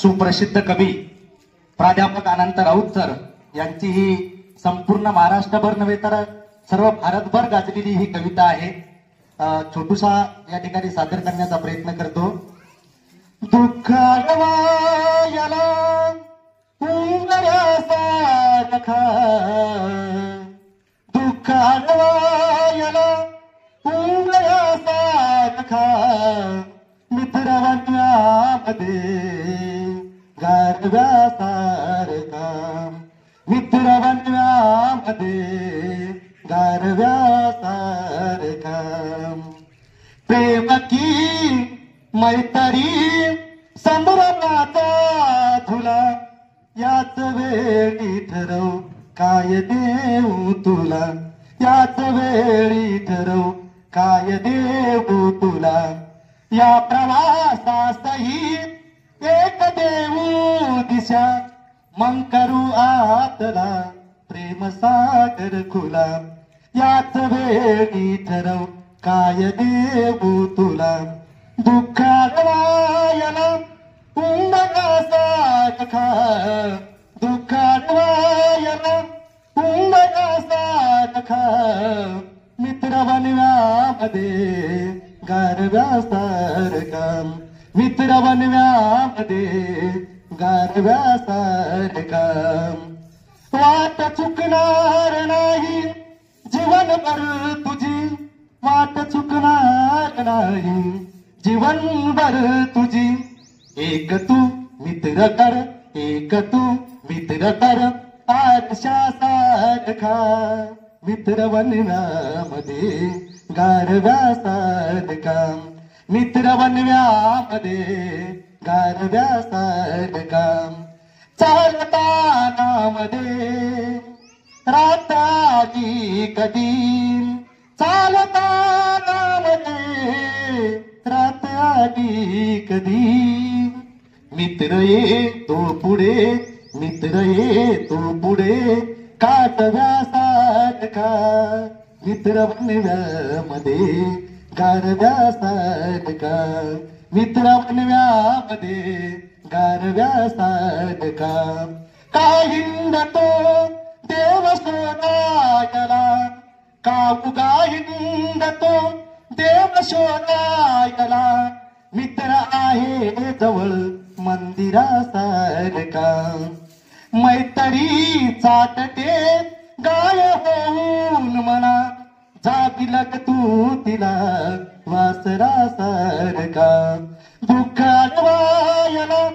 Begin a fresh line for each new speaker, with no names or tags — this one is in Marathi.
सुप्रसिद्ध कवी प्राध्यापक अनंत राऊत सर यांची ही संपूर्ण महाराष्ट्रभर नव्हे तर सर्व भारतभर गाजलेली ही कविता आहे. छोटूसा या ठिकाणी सादर करण्याचा प्रयत्न करतो. दुःख आडवायला उंबऱ्यासारखा, दुःख आडवायला उंबऱ्यासारखा, मित्रवन्यामध्ये गारव्यासारखा, मित्रवन्यामध्ये गारव्यासारखा. प्रेम की मैत्री संभ्रमाचा झुला, याच वेळी ठरव काय देऊ तुला, याच वेळी ठरव काय देऊ तुला. या प्रवासासही एक देऊ दिशा, मग करू आतला प्रेम सागर खुला. याच वेळी ठरव काय देऊ तुला. दुःख आडवायला उंबऱ्यासारखा, दुःख आडवायला उंबऱ्यासारखा, मित्र बनव्यामध्ये गारव्यासारखा, मित्र बनव्यामध्ये गारव्यासारखा. वाट चुकणार नाही जीवनभर तुझी, वाट चुकणार नाही जीवनभर तुझी. एक तू मित्र कर, एक तू मित्र कर, आरशासारखा, मित्र बनव्यामध्ये गारव्यासारखा, मित्र बनव्यामध्ये गारव्यासारखा. चालताना मध्ये रात आली कधी, चालताना मध्ये रात आली कधी. मित्र ये तो पुढे, मित्र ये तो पुढे, काटव्यासारखा, मित्र बनव्यामध्ये गारव्यासारखा, मित्र बनव्यामध्ये गारव्यासारखा. का हिंडतो देव शोधायला, का उगा हिंडतो देव शोधायला, मित्र आहे जवळ मंदिरासारखा. मैत्री चाटते गाय होऊन म्हणा, जागी लग तू तिला वासरासारखा. दुःख आडवायला